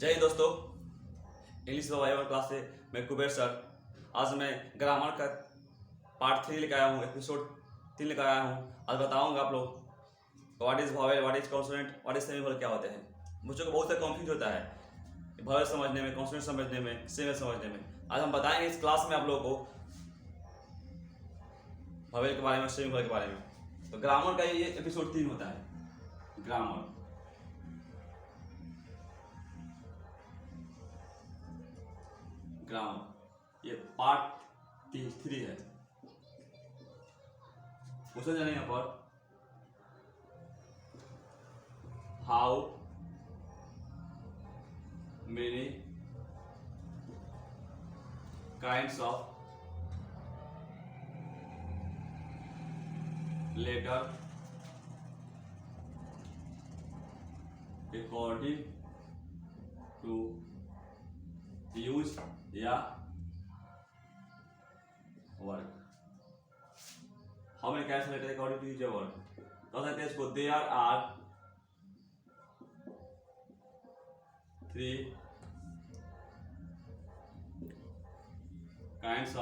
जय हिंद दोस्तों, English viva class से मैं कुबेर सर। आज मैं ग्रामर का पार्ट 3 लेकर आया हूँ, एपिसोड 3 लेकर आया हूँ। आज बताऊँगा आप लोग what is vowel, what is consonant, what is semivowel क्या होते हैं। बच्चों को बहुत सा कंफ्यूज होता है वॉवेल समझने में, कॉन्सोनेंट समझने में, सेमीवोवेल समझने में। आज हम बताएंगे इस क्लास में आप लोगों को वॉवेल के बारे में, सेमीवोवेल के बारे में। तो ग्रामर का ये एपिसोड 3 होता है। ग्रामर ग्रामर ये पार्ट 3 है। क्वेश्चन जाने यहाँ पर how many kinds of letter according to use या work. How many kinds of letter according to use या वर्क कह सकते हैं इसको। There are 3 kinds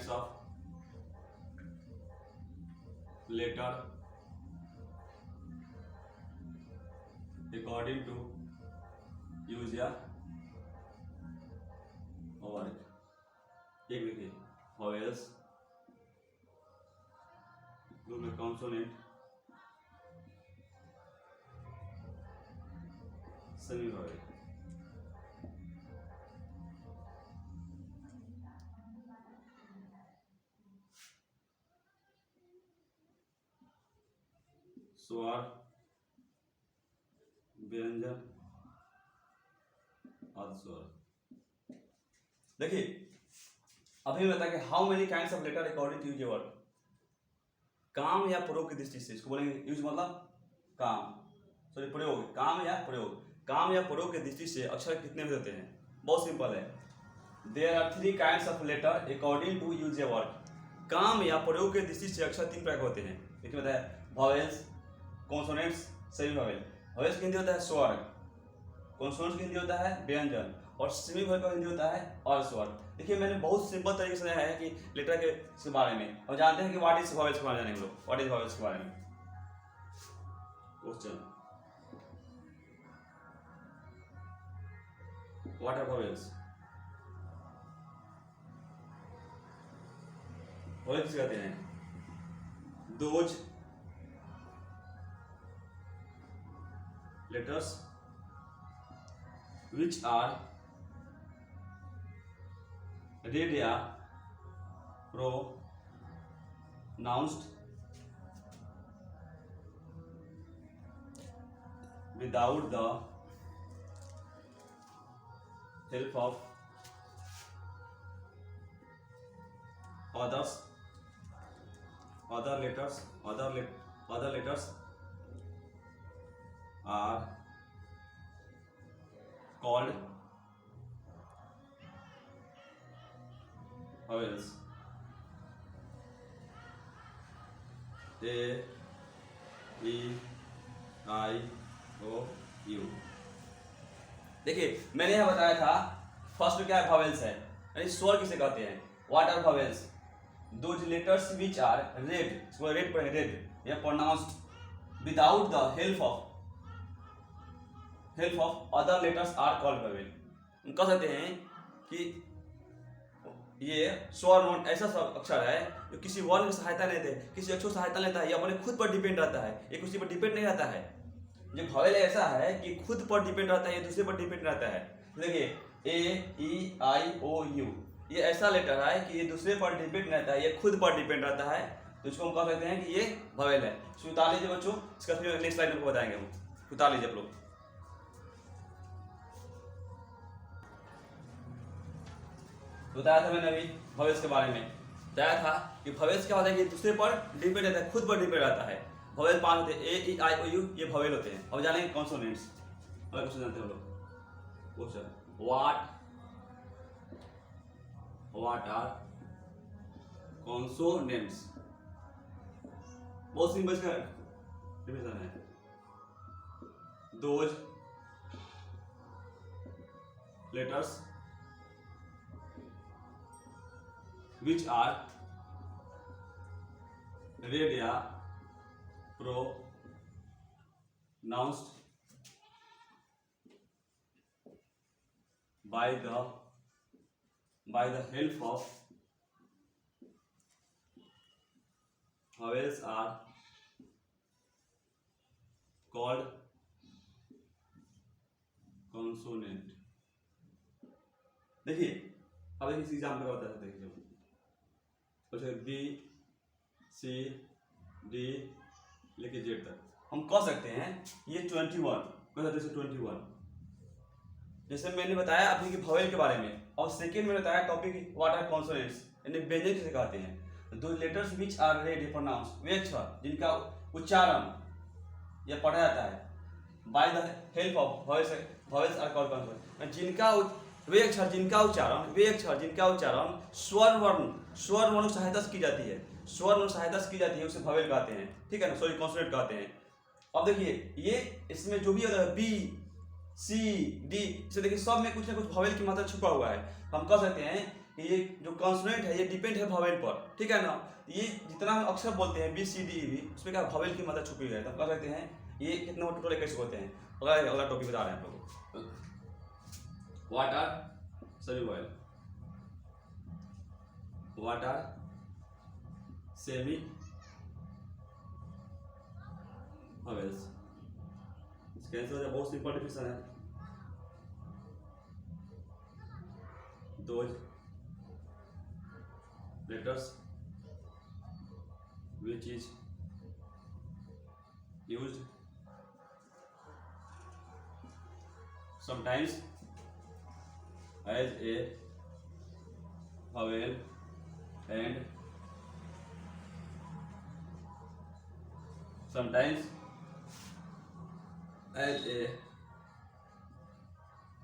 of letter according to use या वर्क। एक देखिए वॉवेल्स, ग्रुप में कॉन्सोनेंट, सेमीवोवेल। स्वर, व्यंजन, अर्धस्वर। देखिए अभी बता कि how many kinds of letter according to use या वर्क। काम या प्रयोग की दृष्टि से इसको बोलेंगे। यूज मतलब काम, सॉरी प्रयोग, काम या प्रयोग। काम या प्रयोग की दृष्टि से अक्षर कितने होते हैं? बहुत सिंपल है। There are 3 kinds of letter according to use या वर्क। काम या प्रयोग की दृष्टि से अक्षर 3 प्रकार के होते हैं। देखिए बताया वॉवेल्स, कॉन्सोनेंट्स, सेमीवोवेल। वॉवेल्स के हिंदी होता है स्वर, कॉन्सोनेंट्स के हिंदी होता है व्यंजन, और सेमीवोवेल का हिंदी होता है अर्धस्वर। देखिए मैंने बहुत सिंपल तरीके से समझाया है कि लेटर के बारे में, और जानते हैं कि व्हाट इज वॉवेल्स के बारे में जानेंगे लोग। व्हाट इज वॉवेल्स के बारे में question, what are vowels? Vowels कहते हैं those letters which are read या pronounced without the help of other letters are called vowels. A, E, I, O, U। देखिए मैंने यह बताया था फर्स्ट में क्या है, वॉवेल्स है, यानी स्वर किसे कहते हैं। What are vowels? Those letters which are read, इसको रेड पढ़ेंगे, रेड या pronounced without the help of other letters are called vowel. कह सकते हैं कि ये स्वर नोट ऐसा अक्षर है जो किसी वर्ण की सहायता नहीं दे, किसी अक्षर की सहायता लेता है, या अपने खुद पर डिपेंड रहता है, ये किसी पर डिपेंड नहीं रहता है। जो वॉवेल ऐसा है कि खुद पर डिपेंड रहता है, ये दूसरे पर डिपेंड रहता है। देखिए ए, ई, आई, ओ, यू, ये ऐसा लेटर है कि ये दूसरे पर डिपेंड रहता है, ये खुद पर डिपेंड रहता है, तो इसको हम कह सकते हैं कि ये वॉवेल है। इसको उतार लीजिए बच्चों, इसका फिर नेक्स्ट स्लाइड में बताएंगे हम। उतार लीजिए आप लोग। बताया था मैंने अभी वॉवेल्स के बारे में, बताया था कि वॉवेल्स क्या होता है कि दूसरे पर डिपेंड रहता है, खुद पर डिपेंड रहता है। वॉवेल 5 होते हैं, ए, ई, आई, ओ, यू, ये वॉवेल होते हैं। अब जानेंगे कॉन्सोनेंट्स। अगला क्वेश्चन जानते हैं हम लोग। Question what are consonants? बहुत सिंपल इसका डिफिनेशन है। Those letters which are read या pronounced by the help of vowels are called consonant। देखिए अब इस एग्जाम्पल का बता सकते हैं, बी सी डी लेके जेड तक हम कह सकते हैं ये 21 कह सकते हैं 21। जैसे मैंने बताया अभी की वॉवेल के बारे में, और सेकेंड में बताया टॉपिक व्हाट आर कॉन्सोनेंट्स यानी व्यंजन किसे कहते हैं। Those letters which are read pronounce वे अक्षर जिनका उच्चारण या पढ़ा जाता है by the help of vowels are called consonant, जिनका वे अक्षर जिनका उच्चारण स्वर वर्ण सहायता से की जाती है, स्वर वर्ण सहायता से की जाती है उसे वॉवेल कहते हैं, ठीक है ना, सॉरी कॉन्सोनेंट कहते हैं। अब देखिए ये इसमें जो भी होता है बी सी डी, इसे देखिए सब में कुछ ना कुछ वॉवेल की मात्रा छुपा हुआ है। हम कह सकते हैं कि ये जो कॉन्सोनेंट है ये डिपेंड है वॉवेल पर, ठीक है ना। ये जितना हम अक्षर बोलते हैं बी सी डी भी, उसमें क्या वॉवेल की मात्रा छुपी हुई है, तो हम कह सकते हैं ये कितना टोटल कैसे होते हैं। अगला टॉपिक बता रहे हैं आप लोगों को, what are semi vowel, what are semi vowels. इसका आंसर बहुत सिंपल डिफिनेशन है, those letters which is used sometimes as a vowel and sometimes as a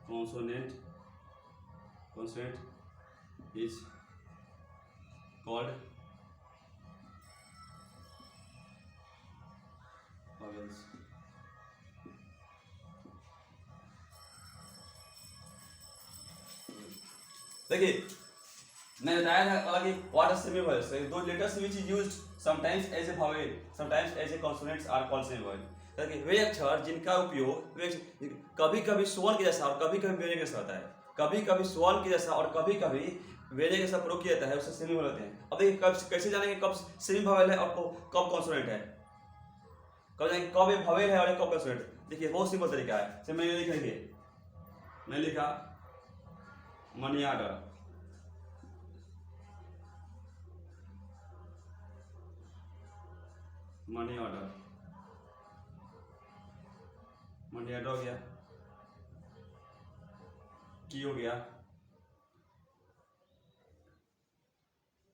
consonant is called vowels। देखिए मैंने बताया था कि what are semi vowels, those letters which is used sometimes as a vowel sometimes as a consonants are called semi vowel. देखिए वे अक्षर जिनका उपयोग कभी कभी स्वर्ण के जैसा और कभी कभी व्यंजन के जैसा होता है, कभी कभी स्वर्ण के जैसा और कभी कभी व्यंजन के जैसा प्रयोग किया जाता है, उसे सेमी वॉवेल होते हैं। अब देखिए कब कैसे जानेंगे कब सेमी वॉवेल है और कब कॉन्सोनेंट है, कब जानेंगे कब ये वॉवेल है और कब कॉन्सोनेंट। देखिए बहुत सिंपल तरीका है। जैसे मैंने लिखा मनी ऑर्डर, मनी ऑर्डर हो गया, की हो गया,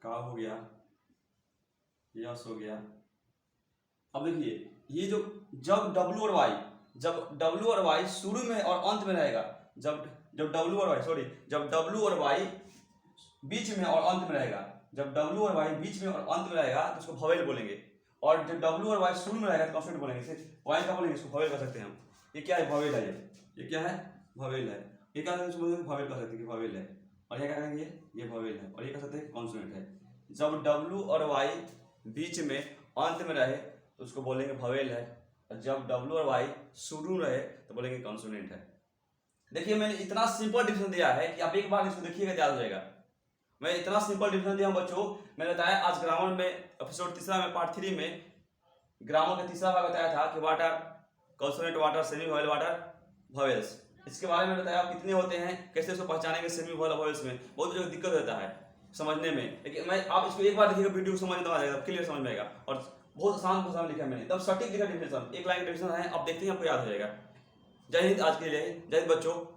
का हो गया, यस हो गया। अब देखिए ये जो जब W और Y शुरू में और अंत में रहेगा, जब W और Y बीच में और अंत में रहेगा, जब W और Y बीच में और अंत में रहेगा तो उसको वॉवेल बोलेंगे, और जब W और Y शुरू में रहेगा तो कॉन्सोनेंट बोलेंगे। वाई का बोलेंगे इसको वॉवेल कर सकते हैं हम। ये क्या है वॉवेल है, ये क्या है वॉवेल है, ये क्या है वॉवेल कर सकते हैं कि वॉवेल है, और ये क्या कहेंगे ये वॉवेल है, और ये कह सकते हैं कॉन्सोनेंट है। जब W और Y बीच में अंत में रहे तो उसको बोलेंगे वॉवेल है, और जब W और Y शुरू रहे तो बोलेंगे कॉन्सोनेंट है। देखिए मैंने इतना सिंपल डिफिनेशन दिया है कि आप एक बार इसको देखिएगा याद हो जाएगा। मैं इतना सिंपल डिफिनेशन दिया हूं बच्चों। मैंने बताया आज ग्रामर में एपिसोड तीसरा में पार्ट 3 में ग्रामर का तीसरा भाग बताया था कि what are consonant, what are semi vowel, what are vowels. इसके बारे में बताया कितने होते हैं, कैसे उसको पहचानेंगे सेमी वॉवेल वॉवेल्स में। बहुत जो दिक्कत होता है समझने में, लेकिन मैं आप इसको एक बार देखिएगा वीडियो समझ में आ जाएगा, क्लियर समझ में आएगा, और बहुत आसान भाषा में लिखा है मैंने, एकदम सटीक लिखा डिफिनेशन, एक लाइन का डिफिनेशन है, आप देखते हैं आपको याद हो जाएगा। जय हिंद। आज के लिए जय हिंद बच्चों।